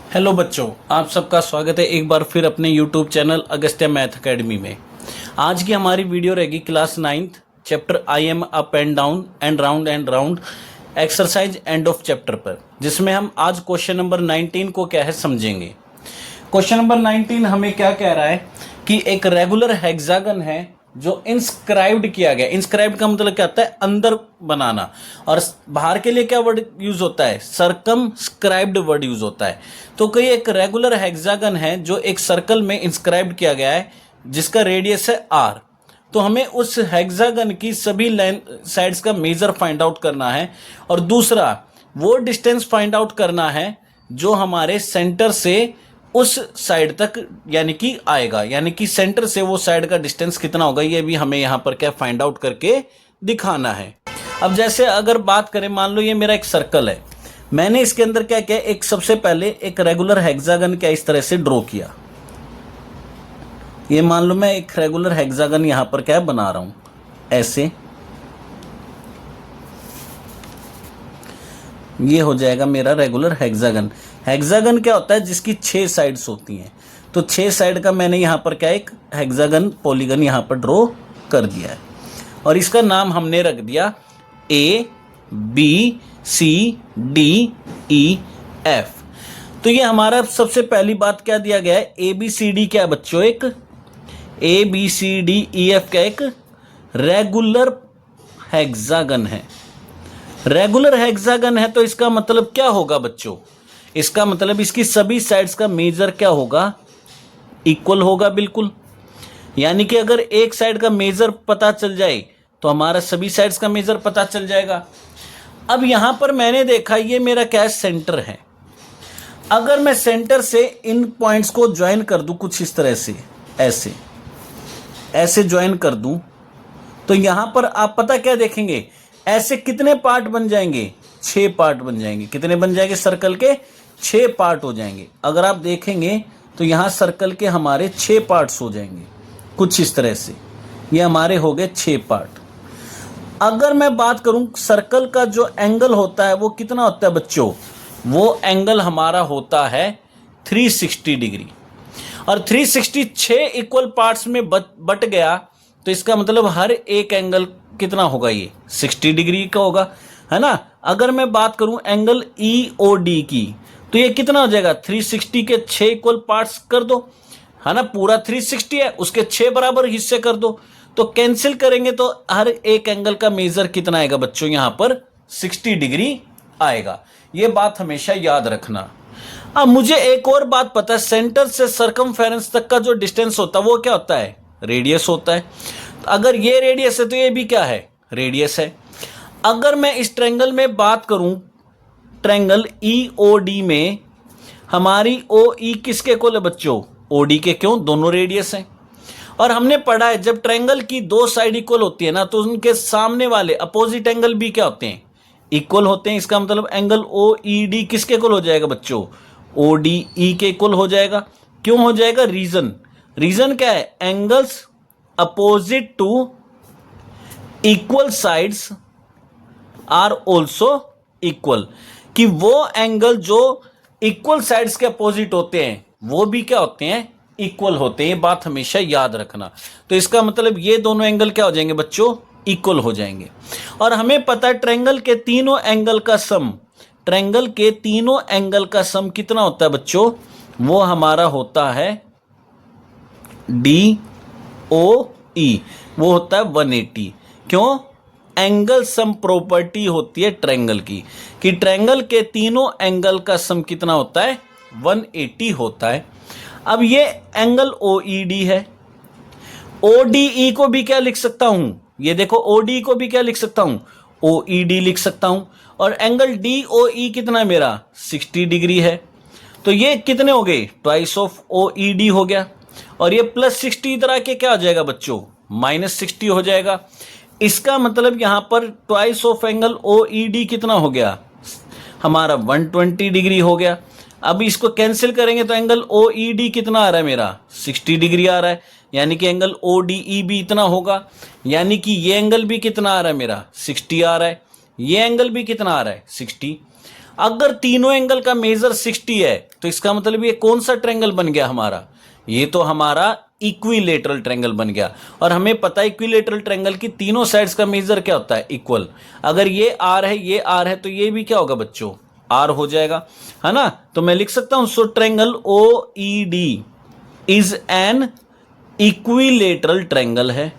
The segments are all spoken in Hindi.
हेलो बच्चों, आप सबका स्वागत है एक बार फिर अपने YouTube channel Agastya math academy में। आज की हमारी वीडियो रहेगी class 9th chapter I am up and down and round exercise end of chapter पर, जिसमें हम आज क्वेश्चन नंबर 19 को क्या है समझेंगे। क्वेश्चन नंबर 19 हमें क्या कह रहा है कि एक रेगुलर हेक्सागन है जो इंस्क्राइब्ड किया गया। इंस्क्राइब्ड का मतलब क्या होता है? अंदर बनाना। और बाहर के लिए क्या वर्ड यूज होता है? सर्कमस्क्राइब्ड वर्ड यूज होता है। तो कोई एक रेगुलर हेक्सागन है जो एक सर्कल में इंस्क्राइब्ड किया गया है जिसका रेडियस है आर। तो हमें उस हेक्सागन की सभी साइड्स का मेजर फाइंड आउट करना है और दूसरा वो डिस्टेंस फाइंड आउट करना है जो हमारे सेंटर से उस साइड तक यानी कि आएगा, यानी कि सेंटर से वो साइड का डिस्टेंस कितना होगा, ये भी हमें यहाँ पर क्या फाइंड आउट करके दिखाना है। अब जैसे अगर बात करें, मान लो ये मेरा एक सर्कल है, मैंने इसके अंदर क्या किया, एक सबसे पहले एक रेगुलर हेक्सागन क्या इस तरह से ड्रॉ किया। ये मान लो मैं एक रेगुलर हेक्सागन यहां पर क्या बना रहा हूं, ऐसे ये हो जाएगा मेरा रेगुलर हेक्सागन। हेक्सागन क्या होता है? जिसकी 6 साइड्स होती हैं। तो 6 साइड का मैंने यहां पर क्या एक हेक्सागन पॉलीगन यहां पर ड्रॉ कर दिया है और इसका नाम हमने रख दिया A B C D E F. तो ये हमारा सबसे पहली बात क्या दिया गया है? ए बी सी डी क्या है बच्चों? एक A B C D E F क्या एक रेगुलर हेक्सागन है। रेगुलर हेक्सागन है तो इसका मतलब क्या होगा बच्चों? इसका मतलब इसकी सभी साइड्स का मेजर क्या होगा? इक्वल होगा, बिल्कुल। यानी कि अगर एक साइड का मेजर पता चल जाए तो हमारा सभी साइड्स का मेजर पता चल जाएगा। अब यहां पर मैंने देखा ये मेरा क्या है? सेंटर है। अगर मैं सेंटर से इन पॉइंट्स को ज्वाइन कर दूं कुछ इस तरह से, ऐसे ऐसे ज्वाइन कर दूं, तो यहां पर आप पता क्या देखेंगे? ऐसे कितने पार्ट बन जाएंगे? 6 पार्ट बन जाएंगे। कितने बन जाएंगे? सर्कल के 6 पार्ट हो जाएंगे। अगर आप देखेंगे तो यहां सर्कल के हमारे 6 पार्ट्स हो जाएंगे कुछ इस तरह से। ये हमारे हो गए 6 पार्ट। अगर मैं बात करूं सर्कल का जो एंगल होता है वो कितना होता है बच्चों? वो एंगल हमारा होता है 360 डिग्री। और 360 6 इक्वल पार्ट्स में बट गया तो इसका मतलब हर एक एंगल कितना होगा? ये 60 डिग्री का होगा, है ना। अगर मैं बात करूं एंगल ई ओ डी की तो ये कितना हो जाएगा? 360 के 6 इक्वल पार्ट्स कर दो, है ना। पूरा 360 है, उसके 6 बराबर हिस्से कर दो, तो कैंसिल करेंगे तो हर एक एंगल का मेजर कितना आएगा बच्चों? यहां पर 60 डिग्री आएगा। ये बात हमेशा याद रखना। अब मुझे एक और बात पता है, सेंटर से सर्कमफेरेंस तक का जो डिस्टेंस होता है वो क्या होता है? रेडियस होता है। तो अगर ये रेडियस है तो ये भी क्या है? रेडियस है। अगर मैं इस ट्रायंगल में बात करूं, ट्रायंगल ई ओ डी में हमारी ओ ई किसके इक्वल है बच्चों? ओ डी के। क्यों? दोनों रेडियस हैं। और हमने पढ़ा है जब ट्रायंगल की 2 साइड इक्वल होती है ना तो उनके सामने वाले अपोजिट एंगल भी क्या होते हैं? इक्वल होते हैं। इसका मतलब एंगल ओ ई डी किसके इक्वल हो जाएगा बच्चों? ओ डी ई के इक्वल हो जाएगा। क्यों हो जाएगा? रीजन क्या है? Angles opposite to equal sides are also equal. कि वो एंगल जो इक्वल साइड्स के अपोजिट होते हैं वो भी क्या होते हैं? इक्वल होते हैं। ये बात हमेशा याद रखना। तो इसका मतलब ये दोनों एंगल क्या हो जाएंगे बच्चों? इक्वल हो जाएंगे। और हमें पता है ट्रायंगल के तीनों एंगल का सम, ट्रायंगल के तीनों एंगल का सम कितना होता है बच्चों? वो हमारा होता है डी ओ ई, वो होता है 180। क्यों? एंगल सम प्रॉपर्टी होती है ट्रायंगल की कि ट्रायंगल के तीनों एंगल का सम कितना होता है? 180 होता है। अब ये एंगल ओ ई डी है। ओ डी ई को भी क्या लिख सकता हूं? ये देखो ओ डी को भी क्या लिख सकता हूं? ओ ई डी लिख सकता हूं। और एंगल डी ओ ई कितना मेरा? 60 डिग्री है। तो ये कितने हो गए? Twice of O E D हो गया। और ये +60 इधर आके क्या हो जाएगा बच्चों? -60 हो जाएगा। इसका मतलब यहां पर twice of angle O E D कितना हो गया? हमारा 120 डिग्री हो गया। अब इसको कैंसिल करेंगे तो एंगल ओ ई डी कितना आ रहा है मेरा? 60 डिग्री आ रहा है। यानी कि एंगल ओ डी ई भी इतना होगा। यानी कि ये एंगल भी कितना आ रहा है मेरा? 60 आ रहा है। ये एंगल भी कितना आ रहा है? 60। अगर तीनों एंगल का मेजर 60 है तो इसका मतलब ये कौन सा ट्रायंगल बन गया हमारा, ये तो हमारा इक्विलेटरल ट्रायंगल बन गया। और हमें पता है इक्विलेटरल ट्रायंगल की तीनों साइड्स का मेजर क्या होता है, इक्वल। अगर ये आर है, ये आर है, तो ये भी क्या होगा बच्चों, आर हो जाएगा, है ना। तो मैं लिख सकता हूं so triangle O E D is an equilateral triangle है।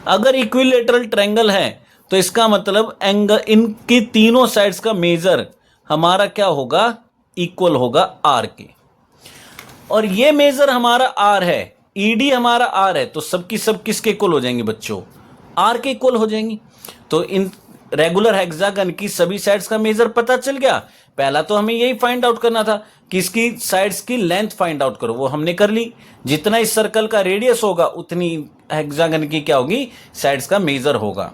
अगर इक्विलेटरल ट्रायंगल है तो इसका मतलब एंगल इनकी तीनों साइड्स का मेजर हमारा क्या होगा, इक्वल होगा आर के। और ये मेजर हमारा आर है, ईडी हमारा आर है, तो सबकी सब किसके इक्वल हो जाएंगे बच्चों, आर के इक्वल हो जाएंगी। तो इन रेगुलर हेक्सागन की सभी साइड्स का मेजर पता चल गया। पहला तो हमें यही फाइंड आउट करना था कि इसकी साइड्स की लेंथ फाइंड आउट करो, वो हमने कर ली। जितना इस सर्कल का रेडियस होगा उतनी हेक्सागन की क्या होगी, साइड्स का मेजर होगा।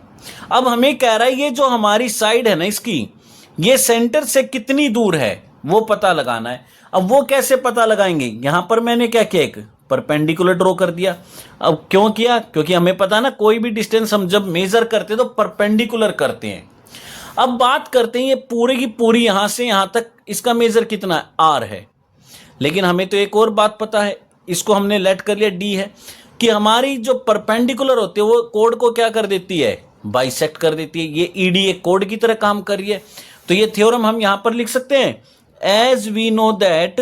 अब हमें कह रहा है ये जो हमारी साइड है ना इसकी, ये सेंटर से कितनी दूर है वो पता लगाना है। अब वो कैसे पता लगाएंगे, यहां पर मैंने क्या किया, एक परपेंडिकुलर ड्रॉ कर दिया। अब क्यों किया, क्योंकि हमें पता है ना कोई भी डिस्टेंस हम जब मेजर करते हैं तो परपेंडिकुलर करते हैं। अब बात करते हैं ये पूरी की पूरी यहां से यहां तक इसका मेजर कितना है, आर है। लेकिन हमें तो एक और बात पता है, इसको हमने लेट कर लिया डी है, कि हमारी जो परपेंडिकुलर होती है वो कोड को क्या कर देती है, बाइसेक्ट कर देती है। ये ईडी एक कोड की तरह काम कर रही है। तो ये थ्योरम हम यहां पर लिख सकते हैं, as we know that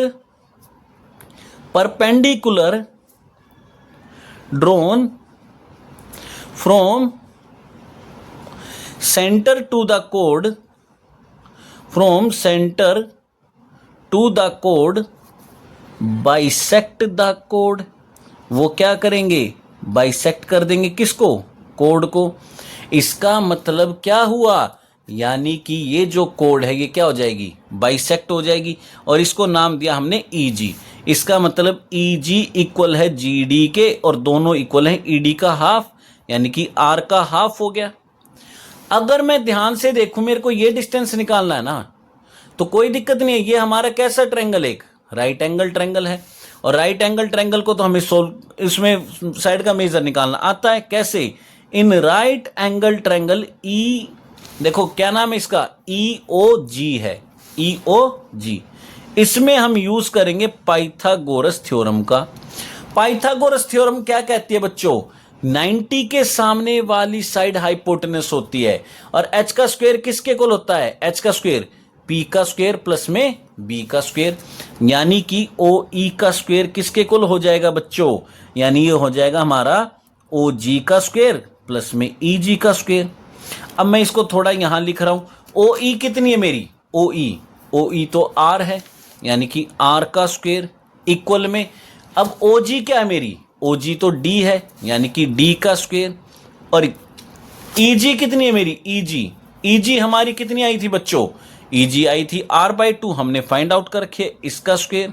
perpendicular drawn from center to the chord, from center to the chord bisect the chord। वो क्या करेंगे, बाइसेक्ट कर देंगे किसको, कोड को। इसका मतलब क्या हुआ, यानी कि ये जो कोड है ये क्या हो जाएगी, बाइसेक्ट हो जाएगी। और इसको नाम दिया हमने ईजी। इसका मतलब ईजी इक्वल है जीडी के, और दोनों इक्वल हैं ईडी का हाफ, यानी कि आर का हाफ हो गया। अगर मैं ध्यान से देखूं, मेरे को ये डिस्टेंस निकालना है ना, तो कोई दिक्कत नहीं है। ये हमारा कैसा ट्रायंगल, एक राइट एंगल ट्रायंगल है। और राइट एंगल ट्रायंगल को तो हमें इसमें साइड का मेजर निकालना आता है। कैसे, इन राइट एंगल ट्रायंगल ई, देखो क्या नाम है इसका, ईओजी है, ईओजी। इसमें हम यूज करेंगे पाइथागोरस थ्योरम का। पाइथागोरस थ्योरम क्या कहती है बच्चों, 90 के सामने वाली साइड हाइपोटेनस होती है, और h का स्क्वायर किसके इक्वल होता है, h का स्क्वायर p का स्क्वायर प्लस में b का स्क्वायर, यानी कि OE का स्क्वायर किसके इक्वल हो जाएगा बच्चों, यानी ये हो जाएगा हमारा OG का स्क्वायर प्लस में EG का स्क्वायर। अब मैं इसको थोड़ा यहां लिख रहा हूं, OE कितनी है मेरी, OE तो R है, यानी कि R का स्क्वायर इक्वल में, अब OG क्या है मेरी, OG तो D है, यानी कि D का स्क्वायर। और EG कितनी है मेरी, EG हमारी कितनी आई थी बच्चों, EG आई थी R/2, हमने फाइंड आउट कर रखे इसका स्क्वायर।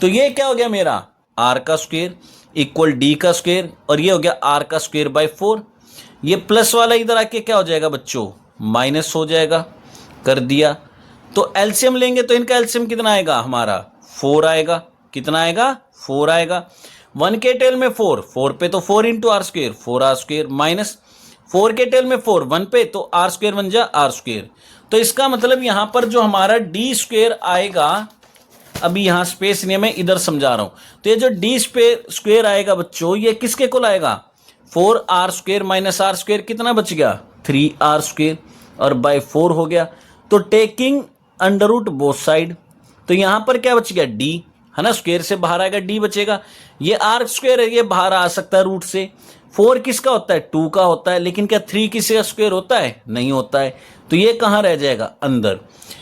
तो ये क्या हो गया मेरा, R का स्क्वायर इक्वल D का स्क्वायर, और ये हो गया R का स्क्वायर बाय 4। ये प्लस वाला इधर आके क्या हो जाएगा बच्चों, माइनस हो जाएगा, कर दिया। तो एलसीएम लेंगे तो इनका एलसीएम कितना आएगा हमारा, 4 आएगा। कितना आएगा, 4 आएगा। 1 के टेल में 4 पे तो 4 into R square, 4 R square, minus 4 के टेल में 4 1 पे तो आर स्क्वेयर बन जा आर स्क्वेयर। तो इसका मतलब यहां पर जो हमारा डी स्क्वेयर आएगा, अभी यहां स्पेस नहीं है, मैं इधर समझा रहा हूं। तो ये जो डी स्क्वेयर आएगा बच्चों, ये किसके इक्वल आएगा, 4r square minus are square, कितना बच गया, 3r स्क्वेयर, और बाय 4 हो गया। तो taking under root both side, तो यहां पर क्या बच गया, डी है ना, स्क्वेयर से बाहर आएगा, डी बचेगा। ये आर स्क्वेयर है, ये बाहर आ सकता है रूट से। 4 किसका होता है, 2 का होता है, लेकिन क्या 3 किसी का स्क्वेयर होता है, नहीं होता है। तो ये कहां रह जाएगा, अंदर।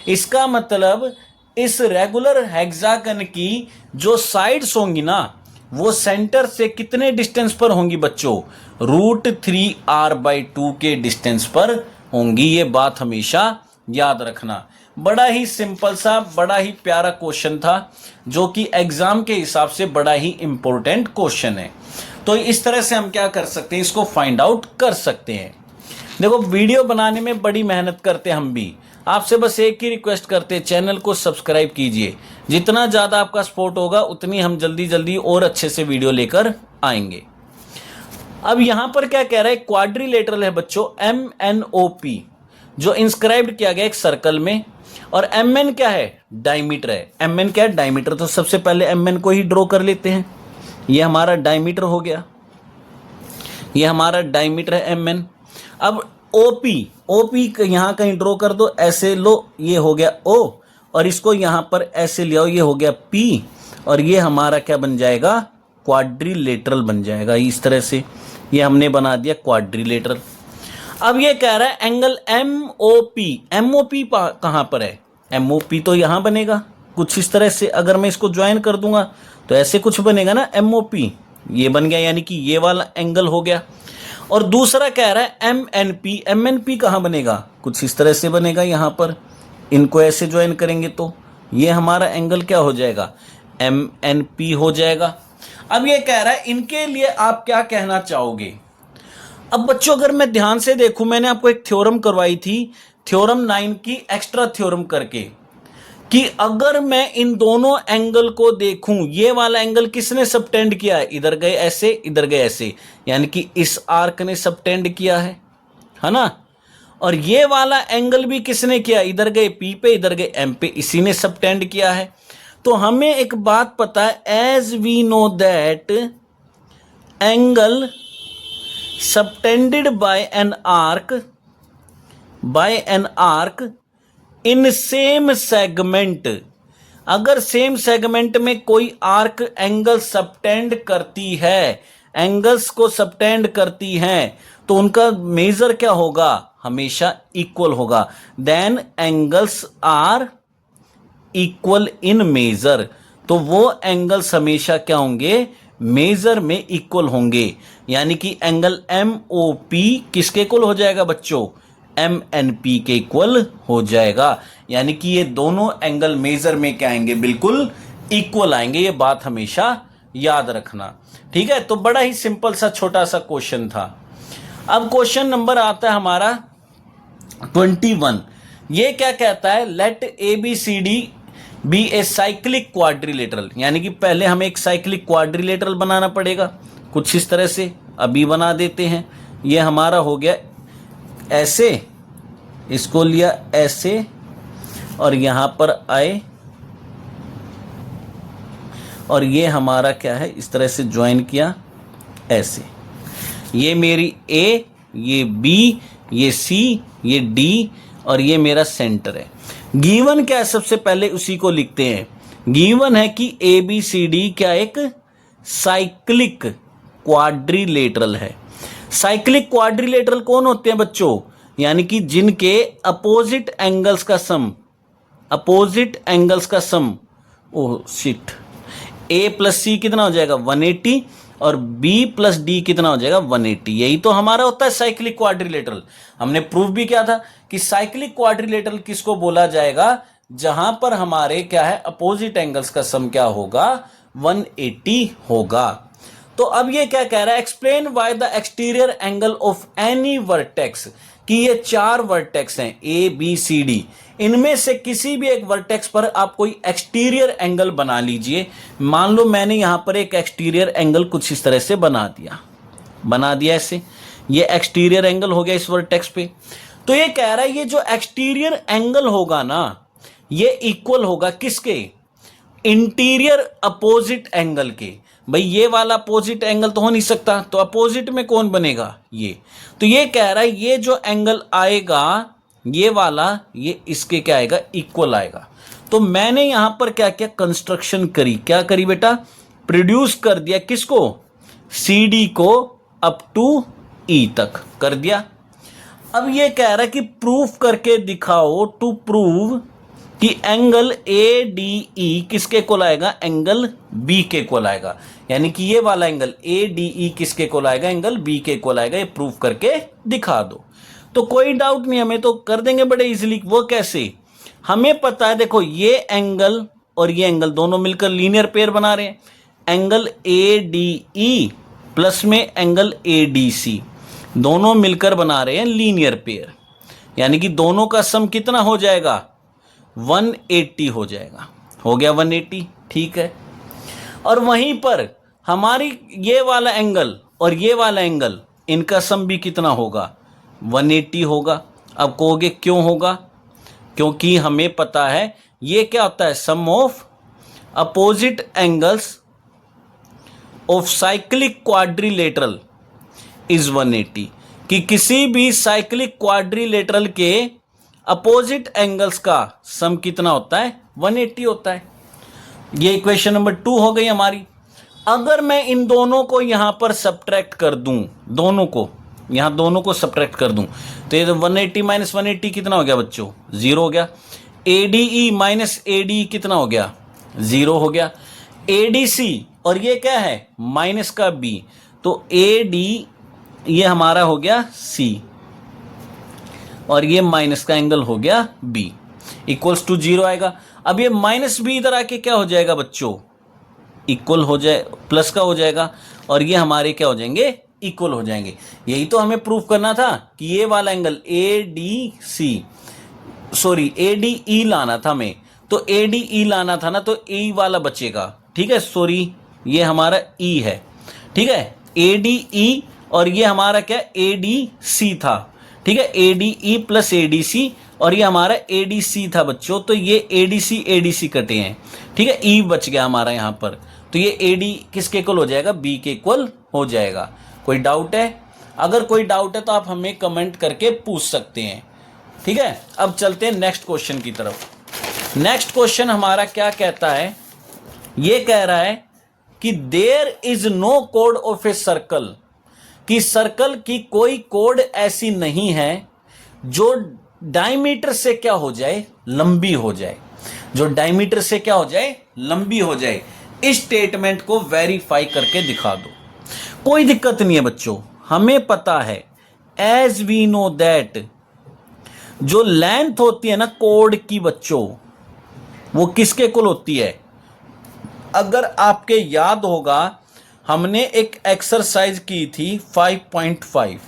इसका मतलब इस रेगुलर हेक्सागन की जो साइड्स होंगी ना, वो सेंटर से कितने डिस्टेंस पर होंगी बच्चों, √3r/2 के डिस्टेंस पर होंगी। ये बात हमेशा याद रखना। बड़ा ही सिंपल सा, बड़ा ही प्यारा क्वेश्चन था, जो कि एग्जाम के हिसाब से बड़ा ही इंपॉर्टेंट क्वेश्चन है। तो इस तरह से हम क्या कर सकते हैं, इसको फाइंड आउट कर सकते हैं। देखो, वीडियो बनाने में बड़ी मेहनत करते हैं हम भी, आपसे बस एक ही रिक्वेस्ट करते हैं, चैनल को सब्सक्राइब कीजिए। जितना ज़्यादा आपका सपोर्ट होगा उतनी हम जल्दी जल्दी और अच्छे से वीडियो लेकर आएंगे। अब यहाँ पर क्या कह रहा है, क्वाड्रिलेटरल है बच्चों, MNOP, जो इंस्क्राइब्ड किया गया एक सर्कल में, और एम एन क्या है, डायमीटर है। एम एन क्या है, डायमीटर। तो सबसे पहले एम एन को ही ड्रॉ कर लेते हैं। ये हमारा डायमीटर हो गया, ये हमारा डायमीटर है एम एन। अब ओपी, ओपी यहां कहीं ड्रॉ कर दो, ऐसे लो, ये हो गया ओ, और इसको यहां पर ऐसे ले आओ, ये हो गया पी, और ये हमारा क्या बन जाएगा, क्वाड्रिलेटरल बन जाएगा। इस तरह से ये हमने बना दिया क्वाड्रिलेटरल। अब ये कह रहा है angle M O P, M O P कहां पर है, एम ओ पी तो यहां बनेगा कुछ इस तरह से। अगर मैं इसको ज्वाइन कर दूंगा तो ऐसे कुछ बनेगा ना, एम ओ पी, ये बन गया, यानी कि ये वाला एंगल हो गया। और दूसरा कह रहा है M N P, M N P कहां बनेगा, कुछ इस तरह से बनेगा यहां पर। इनको ऐसे ज्वाइन करेंगे तो ये हमारा एंगल क्या हो जाएगा, एम एन पी हो जाएगा। अब ये कह रहा है इनके लिए आप क्या कहना चाहोगे। अब बच्चों अगर मैं ध्यान से देखूं, मैंने आपको एक थ्योरम करवाई थी, थ्योरम 9 की एक्स्ट्रा थ्योरम करके, कि अगर मैं इन दोनों एंगल को देखूं, ये वाला एंगल किसने सबटेंड किया है, इधर गए ऐसे, इधर गए ऐसे, यानी कि इस आर्क ने सबटेंड किया है ना। और ये वाला एंगल भी किसने किया, इधर गए पी पे, इधर गए एम पे, इसी ने सबटेंड किया है। तो हमें एक बात पता है, as we know that angle subtended by an arc in same segment, अगर सेम सेगमेंट में कोई आर्क एंगल सबटेंड करती है, एंगल्स को सबटेंड करती हैं, तो उनका मेजर क्या होगा, हमेशा इक्वल होगा। Then angles are equal in measure, तो वो एंगल्स हमेशा क्या होंगे, मेजर में इक्वल होंगे। यानी कि एंगल एम ओ पी किसके इक्वल हो जाएगा बच्चों, एम एन पी के इक्वल हो जाएगा। यानी कि ये दोनों एंगल मेजर में क्या आएंगे, बिल्कुल इक्वल आएंगे। ये बात हमेशा याद रखना, ठीक है। तो बड़ा ही सिंपल सा छोटा सा क्वेश्चन था। अब क्वेश्चन नंबर आता है हमारा 21। ये क्या कहता है, let A B C D be a cyclic quadrilateral, यानी कि पहले हमें एक साइक्लिक क्वाड्रिलेटरल बनाना पड़ेगा कुछ इस तरह से। अभी बना देते हैं। ये हमारा हो गया ऐसे, इसको लिया ऐसे, और यहां पर आए, और ये हमारा क्या है, इस तरह से ज्वाइन किया ऐसे। ये मेरी ए, ये बी, ये सी, ये डी, और ये मेरा सेंटर है। गिवन क्या है, सबसे पहले उसी को लिखते हैं। गिवन है कि ए बी सी डी क्या एक साइक्लिक क्वाड्रिलेटरल है। साइक्लिक क्वाड्रिलेटरल कौन होते हैं बच्चों, यानी कि जिनके अपोजिट एंगल्स का सम, अपोजिट एंगल्स का सम, ओह शिट, ए प्लस सी कितना हो जाएगा 180, और बी प्लस डी कितना हो जाएगा 180। यही तो हमारा होता है साइक्लिक क्वाड्रिलेटरल। हमने प्रूव भी किया था कि साइक्लिक क्वाड्रिलेटरल किसको बोला जाएगा, जहां पर हमारे क्या है, अपोजिट एंगल्स का सम क्या होगा, 180 होगा। तो अब ये क्या कह रहा है, explain why the exterior angle of any vertex, कि ये 4 वर्टेक्स हैं ए बी सी डी, इनमें से किसी भी एक वर्टेक्स पर आप कोई एक्सटीरियर एंगल बना लीजिए। मान लो मैंने यहां पर एक एक्सटीरियर एंगल कुछ इस तरह से बना दिया ऐसे, ये एक्सटीरियर एंगल हो गया इस वर्टेक्स पे। तो ये कह रहा है ये जो एक्सटीरियर एंगल होगा ना, ये इक्वल होगा किसके, इंटीरियर अपोजिट एंगल के। भाई ये वाला अपोजिट एंगल तो हो नहीं सकता, तो अपोजिट में कौन बनेगा, ये। तो ये कह रहा है ये जो एंगल आएगा, ये वाला, ये इसके क्या आएगा, इक्वल आएगा। तो मैंने यहां पर क्या क्या कंस्ट्रक्शन करी, क्या करी बेटा, प्रोड्यूस कर दिया किसको, सी डी को अप टू ई तक कर दिया। अब ये कह रहा है कि प्रूफ करके दिखाओ, टू प्रूव कि एंगल ए डी ई किसके कोल आएगा, एंगल बी के कोल आएगा। यानी कि ये वाला एंगल ए डी ई किसके कोल आएगा, एंगल बी के कोल आएगा। ये प्रूफ करके दिखा दो। तो कोई डाउट नहीं, हमें तो कर देंगे बड़े इजीली। वो कैसे, हमें पता है, देखो ये एंगल और ये एंगल दोनों मिलकर लीनियर पेयर बना रहे हैं। Angle A D E plus में एंगल ए डी सी, दोनों मिलकर बना रहे हैं लीनियर पेयर। यानी कि दोनों का सम कितना हो जाएगा, 180 हो जाएगा। हो गया 180, ठीक है। और वहीं पर हमारी ये वाला एंगल और ये वाला एंगल, इनका सम भी कितना होगा, 180 होगा। अब कहोगे क्यों होगा, क्योंकि हमें पता है ये क्या होता है, sum of opposite angles of cyclic quadrilateral is 180, कि किसी भी साइक्लिक क्वाड्रिलेटरल के अपोजिट एंगल्स का सम कितना होता है, 180 होता है। ये इक्वेशन नंबर 2 हो गई हमारी। अगर मैं इन दोनों को यहां पर सब्ट्रैक्ट कर दूं, दोनों को सब्ट्रैक्ट कर दूं, तो ये 180 माइनस 180 कितना हो गया बच्चों, 0 हो गया। ADE माइनस ADE कितना हो गया, 0 हो गया। ADC और ये क्या है, माइनस का B, तो AD ये हमारा हो गया C और ये माइनस का एंगल हो गया B, इक्वल्स टू 0 आएगा। अब ये माइनस B इधर आके क्या हो जाएगा बच्चों, इक्वल हो जाए, प्लस का हो जाएगा, और ये हमारे क्या हो जाएंगे, इक्वल हो जाएंगे। यही तो हमें प्रूफ करना था कि ये वाला एंगल ADE लाना था हमें, तो ADE लाना था ना, तो E वाला बचेगा, ठीक है, सॉरी ये हमारा E है, ठीक है, ADE और ये हमारा क्या ADC था, ठीक है, ADE प्लस ADC और ये हमारा ADC था बच्चों, तो ये ADC कटे हैं, ठीक है, E बच गया हमारा यहाँ पर, तो ये AD किसके इक्वल हो जाएगा, B के इक्वल हो जाएगा। कोई डाउट है? अगर कोई डाउट है तो आप हमें कमेंट करके पूछ सकते हैं, ठीक है। अब चलते हैं नेक्स्ट क्वेश्चन की तरफ। नेक्स्ट क्वेश्चन हमारा क्या कहता है, ये कह रहा है कि देयर इज नो कोड ऑफ ए सर्कल, कि सर्कल की कोई कोड ऐसी नहीं है जो डायमीटर से क्या हो जाए, लंबी हो जाए, जो डायमीटर से क्या हो जाए, लंबी हो जाए। इस स्टेटमेंट को वेरीफाई करके दिखा दो। कोई दिक्कत नहीं है बच्चों, हमें पता है, एज वी नो दैट, जो लेंथ होती है ना कोड की बच्चों, वो किसके इक्वल होती है। अगर आपके याद होगा, हमने एक एक्सरसाइज की थी 5.5,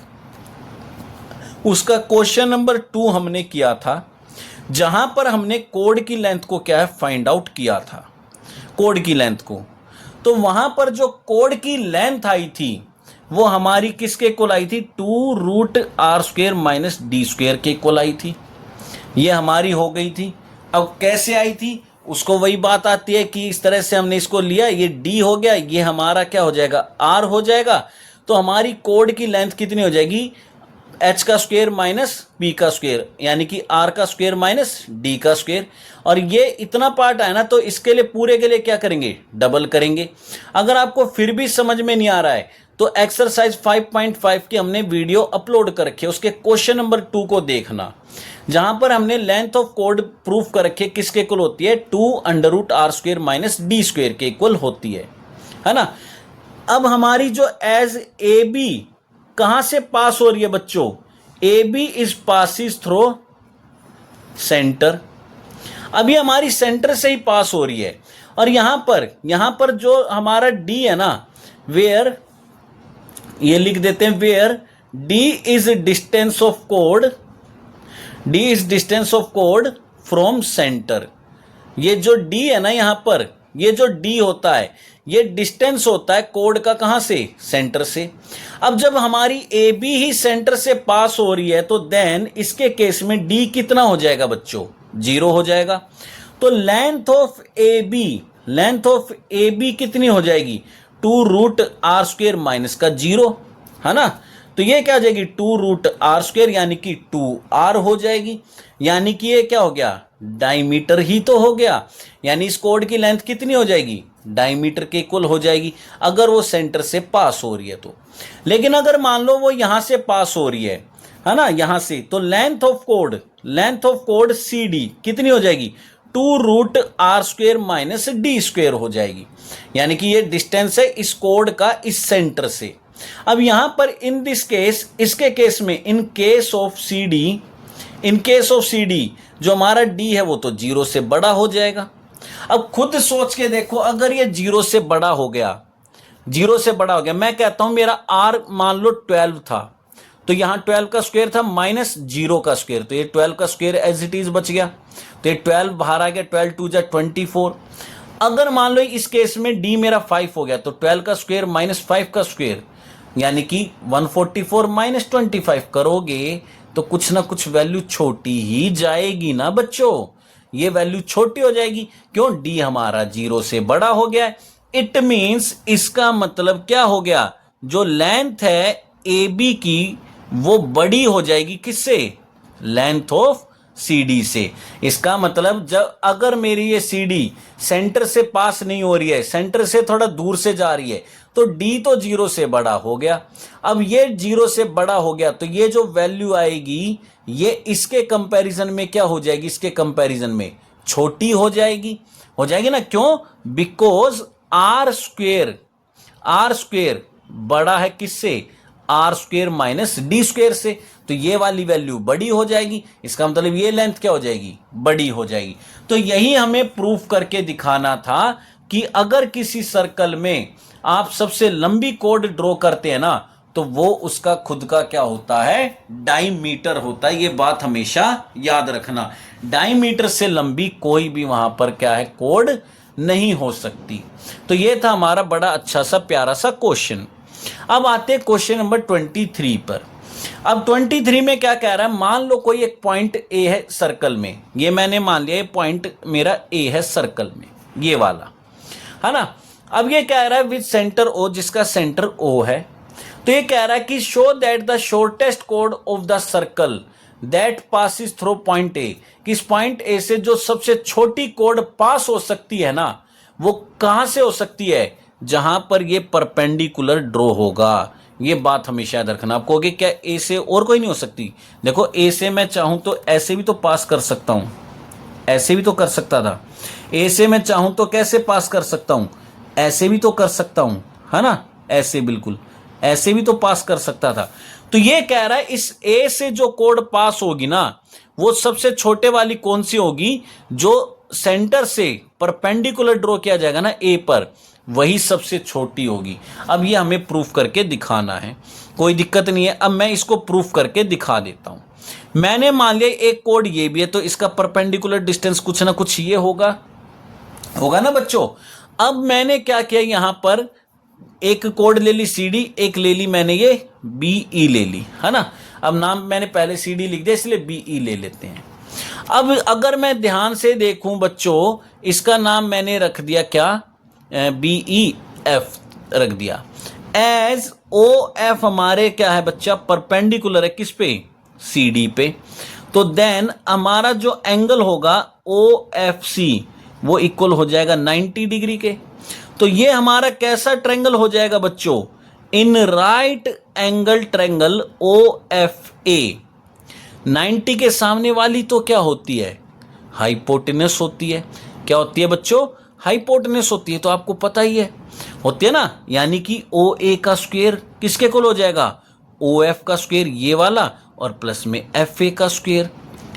उसका क्वेश्चन नंबर 2 हमने किया था, जहां पर हमने कोड की लेंथ को क्या है, फाइंड आउट किया था, कोड की लेंथ को। तो वहां पर जो कोड की लेंथ आई थी वो हमारी किसके इक्वल आई थी, 2√r² माइनस d² के इक्वल आई थी, ये हमारी हो गई थी। अब कैसे आई थी, उसको वही बात आती है कि इस तरह से हमने इसको लिया, ये d हो गया, ये हमारा क्या हो जाएगा, r हो जाएगा, तो हमारी कोड की लेंथ कितनी हो जाएगी, h² माइनस p², यानी कि r² माइनस d²। और ये इतना पार्ट है ना, तो इसके लिए पूरे के लिए क्या करेंगे, डबल करेंगे। अगर आपको फिर भी समझ में नहीं आ रहा है तो एक्सरसाइज 5.5 की हमने वीडियो अपलोड कर रखी है, उसके क्वेश्चन नंबर 2 को देखना, जहां पर हमने लेंथ ऑफ कोड प्रूफ कर रखी है, किसके इक्वल होती है, 2√r² माइनस d² के इक्वल होती है ना। अब हमारी जो एज AB कहां से पास हो रही है बच्चों, AB is passes through centre. अभी हमारी सेंटर से ही पास हो रही है, और यहां पर जो हमारा D है ना, वेयर, ये लिख देते हैं, where D is distance of कोड, D इज डिस्टेंस ऑफ कोड फ्रॉम सेंटर। ये जो D है ना, यहां पर ये जो D होता है, ये डिस्टेंस होता है कोड का, कहां से, सेंटर से। अब जब हमारी AB ही सेंटर से पास हो रही है, तो देन इसके केस में D कितना हो जाएगा बच्चों, 0 हो जाएगा। तो लेंथ ऑफ AB कितनी हो जाएगी, 2√r² माइनस का 0, है ना। तो ये क्या हो जाएगी, 2√r², यानी कि 2r हो जाएगी, यानी कि ये क्या हो गया, डायमीटर ही तो हो गया, यानी इस कोड की लेंथ कितनी हो जाएगी, डायमीटर के इक्वल हो जाएगी, अगर वो सेंटर से पास हो रही है तो। लेकिन अगर मान लो वो यहां से पास हो रही है ना, यहां से, तो लेंथ ऑफ कोड CD कितनी हो जाएगी, 2√r² माइनस d² हो जाएगी, यानी कि ये डिस्टेंस है इस कोड का इस सेंटर से। अब यहां पर इन दिस केस, इसके केस में, इन केस ऑफ CD जो हमारा D है वो तो 0 से बड़ा हो जाएगा। अब खुद सोच के देखो, अगर ये 0 से बड़ा हो गया, मैं कहता हूं मेरा R मान लो 12 था, तो यहां 12 का स्क्वायर था माइनस 0 का स्क्वायर, तो ये 12 का स्क्वायर एज इट इज बच गया, तो ये 12 बाहर आ गया, 12 2 जा 24। अगर मान लो इस केस में D मेरा 5 हो गया, तो 12 का स्क्वायर माइनस 5 का स्क्वायर, यानी कि 144 माइनस 25 करोगे तो कुछ ना कुछ वैल्यू छोटी ही जाएगी ना बच्चों, ये वैल्यू छोटी हो जाएगी। क्यों? डी हमारा 0 से बड़ा हो गया है। इट मीन्स इसका मतलब क्या हो गया, जो लेंथ है ए बी की वो बड़ी हो जाएगी किससे? लेंथ ऑफ सी डी से। इसका मतलब जब अगर मेरी ये सी डी सेंटर से पास नहीं हो रही है, सेंटर से थोड़ा दूर से जा रही है, तो डी तो 0 से बड़ा हो गया। अब ये 0 से बड़ा हो गया तो ये जो वैल्यू आएगी ये इसके कंपैरिजन में क्या हो जाएगी? इसके कंपैरिजन में छोटी हो जाएगी ना। क्यों? बिकॉज आर स्क्वेयर बड़ा है किससे? R square minus D square से। तो ये वाली वैल्यू बड़ी हो जाएगी, इसका मतलब ये लेंथ क्या हो जाएगी? बड़ी हो जाएगी। तो यही हमें प्रूफ करके दिखाना था कि अगर किसी सर्कल में आप सबसे लंबी कोड ड्रॉ करते हैं ना, तो वो उसका खुद का क्या होता है? डायमीटर होता है। ये बात हमेशा याद रखना, डायमीटर से लंबी कोई भी वहां पर क्या है? कोड नहीं हो सकती। तो ये था हमारा बड़ा अच्छा सा प्यारा सा क्वेश्चन। अब आते हैं क्वेश्चन नंबर 23 पर। अब 23 में क्या कह रहा है? मान लो कोई एक पॉइंट ए है सर्कल में, ये मैंने मान लिया ये पॉइंट मेरा ए है सर्कल में, ये वाला है ना। अब ये कह रहा है विद सेंटर ओ, जिसका सेंटर ओ है। तो ये कह रहा है कि show that the shortest code of the circle that passes through point A, कि इस पॉइंट ए से जो सबसे छोटी कोड पास हो सकती है ना, वो कहां से हो सकती है? जहां पर ये परपेंडिकुलर ड्रॉ होगा। ये बात हमेशा याद रखना। आप कहोगे क्या ए से और कोई नहीं हो सकती? देखो ए से मैं चाहूं तो ऐसे भी तो पास कर सकता हूं, ऐसे भी तो कर सकता था। ए से मैं चाहूं तो कैसे पास कर सकता हूं? ऐसे भी तो कर सकता हूं, है ना। ऐसे बिल्कुल ऐसे भी तो पास कर सकता था। तो ये कह रहा है इस ए से जो कोड पास होगी ना, वो सबसे छोटे वाली कौन सी होगी? जो सेंटर से परपेंडिकुलर ड्रॉ किया जाएगा ना ए पर, वही सबसे छोटी होगी। अब ये हमें प्रूफ करके दिखाना है, कोई दिक्कत नहीं है। अब मैं इसको प्रूफ करके दिखा देता हूं। मैंने मान लिया एक कोड ये भी है, तो इसका परपेंडिकुलर डिस्टेंस कुछ ना कुछ ये होगा ना बच्चों। अब मैंने क्या किया, यहां पर एक कोड ले ली सी डी, एक ले ली मैंने ये बी ई ले ली, है ना। अब नाम मैंने पहले सी डी लिख दिया, इसलिए बी ई ले लेते हैं। अब अगर मैं ध्यान से देखूं बच्चों, इसका नाम मैंने रख दिया क्या? बी ई एफ रख दिया। एज ओ एफ हमारे क्या है बच्चा? परपेंडिकुलर है किस पे? सी डी पे। तो देन हमारा जो एंगल होगा ओ एफ सी, वो इक्वल हो जाएगा 90 डिग्री के। तो ये हमारा कैसा ट्रायंगल हो जाएगा बच्चों? In right angle triangle O F A. 90 के सामने वाली तो क्या होती है? हाइपोटेनस होती है। क्या होती है बच्चों? हाइपोटेनस होती है। तो आपको पता ही है, होती है ना। यानी कि ओ ए का स्क्वायर किसके इक्वल हो जाएगा? ओ एफ का स्क्वायर, ये वाला, और प्लस में एफ ए का स्क्वायर,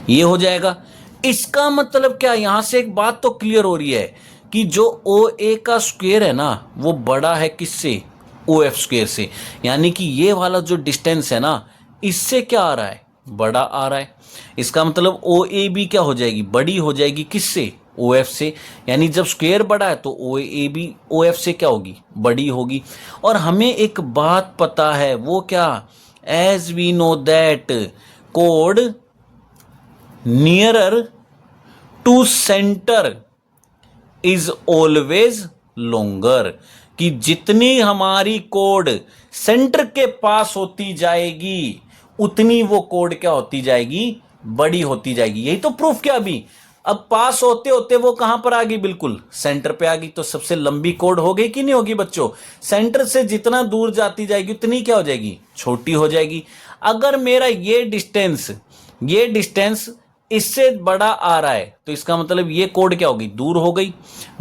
ये हो जाएगा। इसका मतलब क्या? यहां से एक बात तो क्लियर हो रही है कि जो ओ ए का स्क्वायर है ना, वो बड़ा है किससे? ओ एफ स्क्वायर से। यानी कि ये वाला जो डिस्टेंस है ना, इससे क्या आ रहा है? बड़ा आ रहा है। इसका मतलब ओ ए बी क्या हो जाएगी? बड़ी हो जाएगी किससे? ओ एफ से। यानी जब स्क्वायर बड़ा है तो ओ ए बी ओ एफ से क्या होगी? बड़ी होगी। और हमें एक बात पता है, वो क्या? एज वी नो दैट कोड nearer to centre is always longer, कि जितनी हमारी कोड सेंटर के पास होती जाएगी, उतनी वो कोड क्या होती जाएगी? बड़ी होती जाएगी। यही तो प्रूफ किया अभी। अब पास होते होते वो कहां पर आ गई? बिल्कुल सेंटर पे आ गई। तो सबसे लंबी कोड हो गई कि नहीं होगी बच्चों? सेंटर से जितना दूर जाती जाएगी उतनी क्या हो जाएगी? छोटी हो जाएगी। अगर मेरा ये डिस्टेंस इससे बड़ा आ रहा है, तो इसका मतलब ये कोड क्या होगी? दूर हो गई।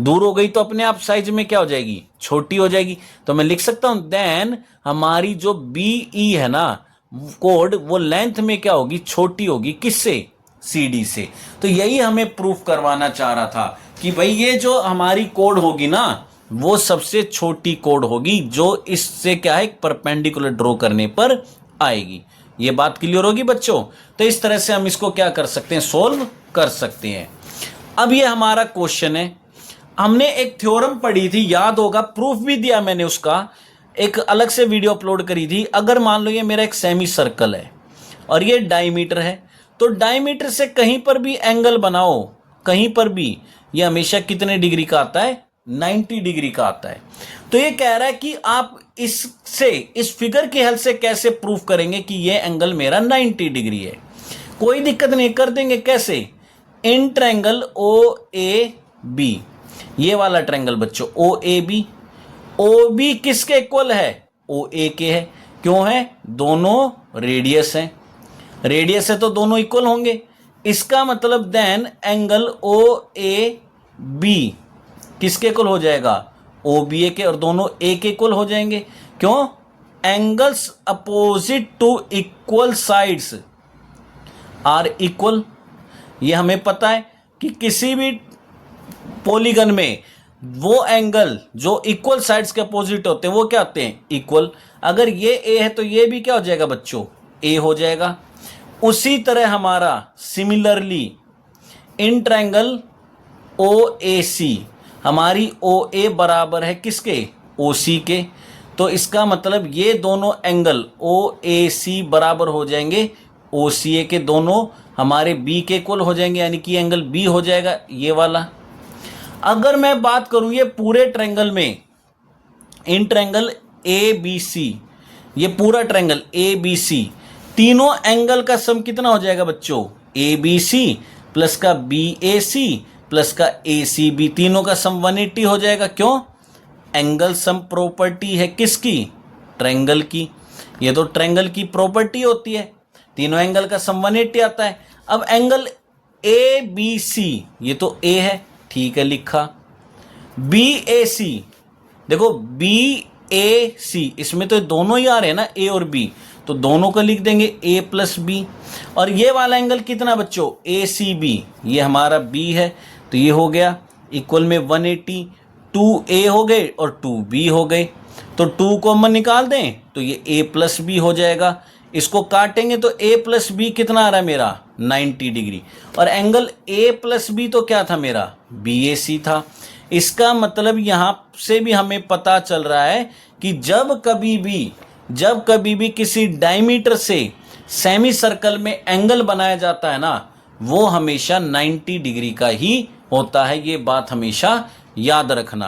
दूर हो गई तो अपने आप साइज में क्या हो जाएगी? छोटी हो जाएगी। तो मैं लिख सकता हूं देन हमारी जो बी ई है ना कोड, वो लेंथ में क्या होगी? छोटी होगी। किससे? सी डी से। तो यही हमें प्रूफ करवाना चाह रहा था कि भाई ये जो हमारी कोड होगी ना, वो सबसे छोटी कोड होगी, जो इससे क्या है? परपेंडिकुलर ड्रॉ करने पर आएगी। ये बात क्लियर होगी बच्चों? तो इस तरह से हम इसको क्या कर सकते हैं? सोल्व कर सकते हैं। अब ये हमारा क्वेश्चन है। हमने एक थ्योरम पढ़ी थी, याद होगा, प्रूफ भी दिया मैंने उसका, एक अलग से वीडियो अपलोड करी थी। अगर मान लो ये मेरा एक सेमी सर्कल है और ये डायमीटर है। तो डायमीटर से कहीं पर भी एंगल बनाओ, कहीं पर भी, ये हमेशा कितने डिग्री का आता है? 90 डिग्री का आता है। तो ये कह रहा है कि आप इससे, इस फिगर की हेल्प से कैसे प्रूफ करेंगे कि ये एंगल मेरा 90 डिग्री है? कोई दिक्कत नहीं, कर देंगे। कैसे? In triangle O A B, ये वाला ट्रायंगल बच्चों ओ ए बी, ओ बी किसके इक्वल है? ओ ए के है। क्यों है? दोनों रेडियस हैं, रेडियस है तो दोनों इक्वल होंगे। इसका मतलब then angle O A B किसके इक्वल हो जाएगा? ओ बी ए के, और दोनों ए के इक्वल हो जाएंगे। क्यों? Angles opposite to equal sides are equal. ये हमें पता है कि किसी भी पॉलीगन में वो एंगल जो इक्वल साइड्स के अपोजिट होते हैं वो क्या होते हैं? इक्वल। अगर ये ए है तो ये भी क्या हो जाएगा बच्चों? ए हो जाएगा। उसी तरह हमारा सिमिलरली इन ट्रायंगल ओ ए सी, हमारी ओ ए बराबर है किसके? ओ सी के। तो इसका मतलब ये दोनों एंगल ओ ए सी बराबर हो जाएंगे ओ सी ए के, दोनों हमारे बी के इक्वल हो जाएंगे, यानी कि एंगल बी हो जाएगा ये वाला। अगर मैं बात करूं ये पूरे ट्रायंगल में, इन ट्रायंगल ए बी सी, ये पूरा ट्रायंगल ए बी सी, तीनों एंगल का सम कितना हो जाएगा बच्चों? ए बी सी प्लस का बी ए सी प्लस का ए सी बी, तीनों का सम 180 हो जाएगा। क्यों? एंगल सम प्रॉपर्टी है किसकी? ट्रायंगल की। ये तो ट्रायंगल की प्रॉपर्टी होती है, तीनों एंगल का सम 180 आता है। अब एंगल ए बी सी, ये तो ए है, ठीक है लिखा। बी ए सी, देखो बी ए सी, इसमें तो दोनों ही आ रहे हैं ना, ए और बी, तो दोनों को लिख देंगे ए प्लस बी। और ये वाला एंगल कितना बच्चों? ए सी बी, ये हमारा बी है, तो ये हो गया इक्वल में 180, 2a हो गए और 2b हो गए। तो 2 कॉमन निकाल दें तो ये a प्लस बी हो जाएगा। इसको काटेंगे तो a प्लस बी कितना आ रहा है मेरा? 90 डिग्री। और एंगल a प्लस बी तो क्या था मेरा? BAC था। इसका मतलब यहाँ से भी हमें पता चल रहा है कि जब कभी भी किसी डायमीटर से सेमी सर्कल में एंगल बनाया जाता है ना, वो हमेशा 90 डिग्री का ही होता है। ये बात हमेशा याद रखना।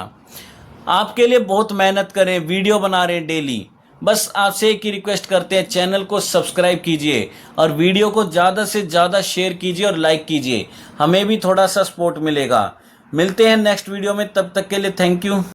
आपके लिए बहुत मेहनत करें, वीडियो बना रहे हैं डेली, बस आपसे एक ही रिक्वेस्ट करते हैं, चैनल को सब्सक्राइब कीजिए और वीडियो को ज़्यादा से ज़्यादा शेयर कीजिए और लाइक कीजिए, हमें भी थोड़ा सा सपोर्ट मिलेगा। मिलते हैं नेक्स्ट वीडियो में, तब तक के लिए थैंक यू।